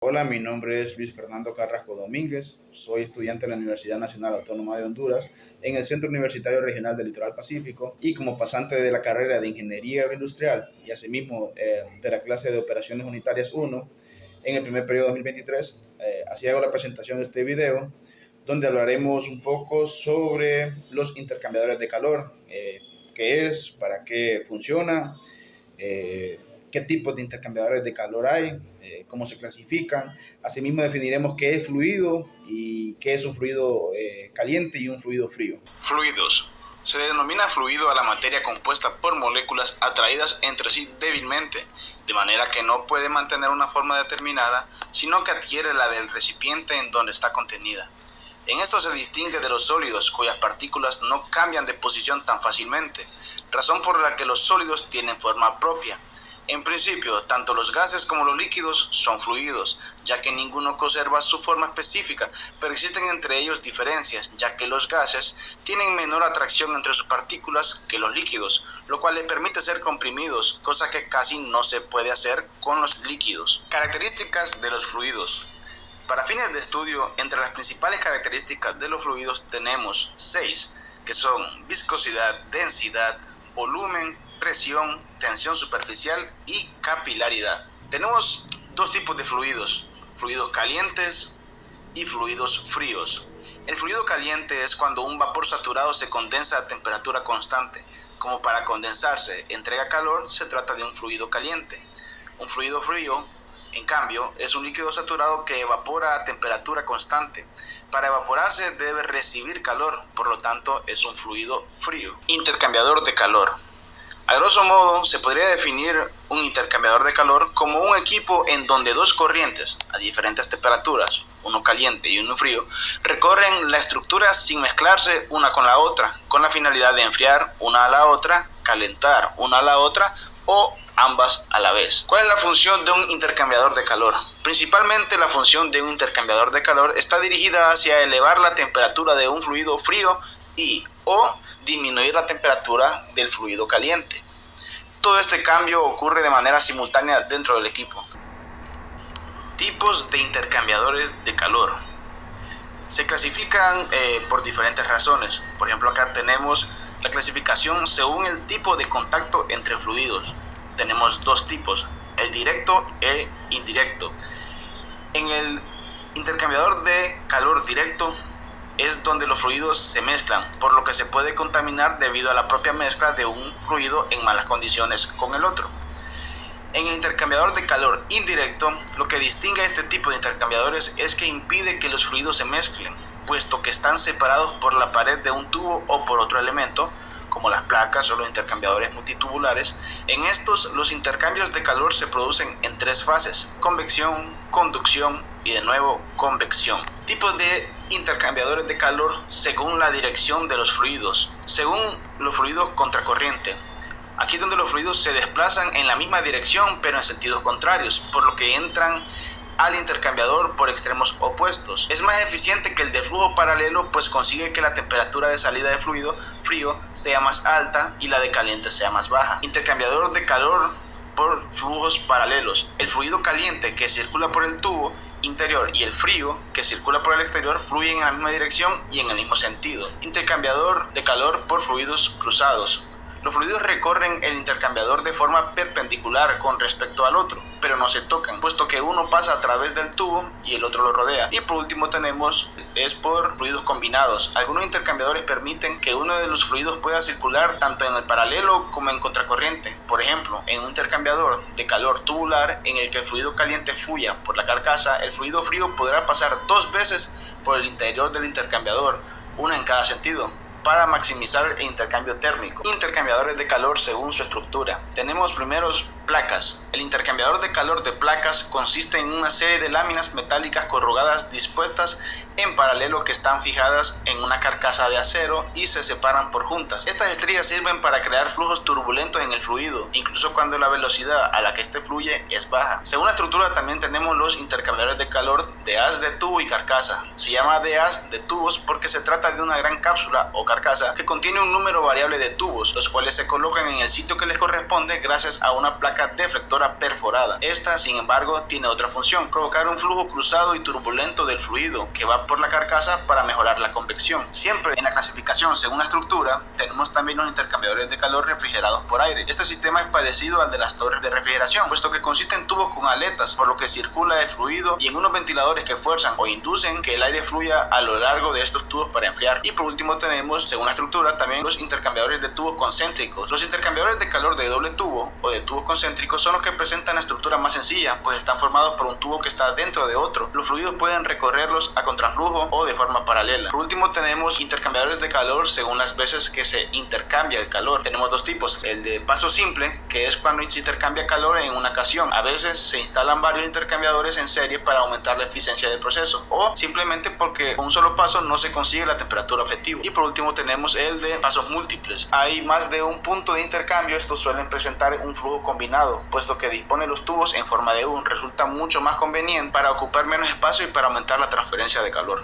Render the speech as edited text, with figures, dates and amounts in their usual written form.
Hola, mi nombre es Luis Fernando Carrasco Domínguez, soy estudiante de la Universidad Nacional Autónoma de Honduras en el Centro Universitario Regional del Litoral Pacífico y como pasante de la carrera de Ingeniería Agroindustrial y asimismo de la clase de Operaciones Unitarias 1 en el primer periodo 2023. Así hago la presentación de este video donde hablaremos un poco sobre los intercambiadores de calor, qué es, para qué funciona, eh, qué tipos de intercambiadores de calor hay, cómo se clasifican. Asimismo definiremos qué es fluido y qué es un fluido caliente y un fluido frío. Fluidos. Se denomina fluido a la materia compuesta por moléculas atraídas entre sí débilmente, de manera que no puede mantener una forma determinada, sino que adquiere la del recipiente en donde está contenida. En esto se distingue de los sólidos, cuyas partículas no cambian de posición tan fácilmente, razón por la que los sólidos tienen forma propia. En principio, tanto los gases como los líquidos son fluidos, ya que ninguno conserva su forma específica, pero existen entre ellos diferencias, ya que los gases tienen menor atracción entre sus partículas que los líquidos, lo cual les permite ser comprimidos, cosa que casi no se puede hacer con los líquidos. Características de los fluidos. Para fines de estudio, entre las principales características de los fluidos tenemos 6, que son viscosidad, densidad, volumen, presión, tensión superficial y capilaridad. Tenemos dos tipos de fluidos calientes y fluidos fríos. El fluido caliente es cuando un vapor saturado se condensa a temperatura constante. Como para condensarse entrega calor, se trata de un fluido caliente. Un fluido frío, en cambio, es un líquido saturado que evapora a temperatura constante. Para evaporarse debe recibir calor, por lo tanto es un fluido frío. Intercambiador de calor. A grosso modo, se podría definir un intercambiador de calor como un equipo en donde dos corrientes a diferentes temperaturas, uno caliente y uno frío, recorren la estructura sin mezclarse una con la otra, con la finalidad de enfriar una a la otra, calentar una a la otra o ambas a la vez. ¿Cuál es la función de un intercambiador de calor? Principalmente la función de un intercambiador de calor está dirigida hacia elevar la temperatura de un fluido frío o disminuir la temperatura del fluido caliente. Todo este cambio ocurre de manera simultánea dentro del equipo. Tipos de intercambiadores de calor. Se clasifican por diferentes razones. Por ejemplo, acá tenemos la clasificación según el tipo de contacto entre fluidos. Tenemos dos tipos, el directo e indirecto. En el intercambiador de calor directo es donde los fluidos se mezclan, por lo que se puede contaminar debido a la propia mezcla de un fluido en malas condiciones con el otro. En el intercambiador de calor indirecto, lo que distingue a este tipo de intercambiadores es que impide que los fluidos se mezclen, puesto que están separados por la pared de un tubo o por otro elemento, como las placas o los intercambiadores multitubulares. En estos, los intercambios de calor se producen en tres fases: convección, conducción y de nuevo convección. Tipos de intercambiadores de calor según la dirección de los fluidos. Según los fluidos contracorriente. Aquí es donde los fluidos se desplazan en la misma dirección pero en sentidos contrarios, por lo que entran al intercambiador por extremos opuestos. Es más eficiente que el de flujo paralelo, pues consigue que la temperatura de salida de fluido frío sea más alta y la de caliente sea más baja. Intercambiador de calor por flujos paralelos. El fluido caliente que circula por el tubo interior y el frío que circula por el exterior fluyen en la misma dirección y en el mismo sentido. Intercambiador de calor por fluidos cruzados. Los fluidos recorren el intercambiador de forma perpendicular con respecto al otro, pero no se tocan, puesto que uno pasa a través del tubo y el otro lo rodea. Y por último tenemos por fluidos combinados. Algunos intercambiadores permiten que uno de los fluidos pueda circular tanto en el paralelo como en contracorriente. Por ejemplo, en un intercambiador de calor tubular en el que el fluido caliente fluya por la carcasa, el fluido frío podrá pasar dos veces por el interior del intercambiador, una en cada sentido, para maximizar el intercambio térmico. Intercambiadores de calor según su estructura. Tenemos primeros placas. El intercambiador de calor de placas consiste en una serie de láminas metálicas corrugadas dispuestas en paralelo que están fijadas en una carcasa de acero y se separan por juntas. Estas estrellas sirven para crear flujos turbulentos en el fluido, incluso cuando la velocidad a la que este fluye es baja. Según la estructura también tenemos los intercambiadores de calor de haz de tubo y carcasa. Se llama de haz de tubos porque se trata de una gran cápsula o carcasa que contiene un número variable de tubos, los cuales se colocan en el sitio que les corresponde gracias a una placa placa deflectora perforada. Esta, sin embargo, tiene otra función: provocar un flujo cruzado y turbulento del fluido que va por la carcasa para mejorar la convección. Siempre en la clasificación según la estructura tenemos también los intercambiadores de calor refrigerados por aire. Este sistema es parecido al de las torres de refrigeración, puesto que consiste en tubos con aletas por lo que circula el fluido, y en unos ventiladores que fuerzan o inducen que el aire fluya a lo largo de estos tubos para enfriar. Y por último tenemos, según la estructura, también los intercambiadores de tubos concéntricos. Los intercambiadores de calor de doble tubo o de tubos concéntricos son los que presentan la estructura más sencilla, pues están formados por un tubo que está dentro de otro. Los fluidos pueden recorrerlos a contraflujo o de forma paralela. Por último tenemos intercambiadores de calor según las veces que se intercambia el calor. Tenemos dos tipos: el de paso simple, que es cuando se intercambia calor en una ocasión. A veces se instalan varios intercambiadores en serie para aumentar la eficiencia del proceso, o simplemente porque con un solo paso no se consigue la temperatura objetivo. Y por último tenemos el de pasos múltiples. Hay más de un punto de intercambio. Estos suelen presentar un flujo combinado, puesto que dispone los tubos en forma de U. Resulta mucho más conveniente para ocupar menos espacio y para aumentar la transferencia de calor.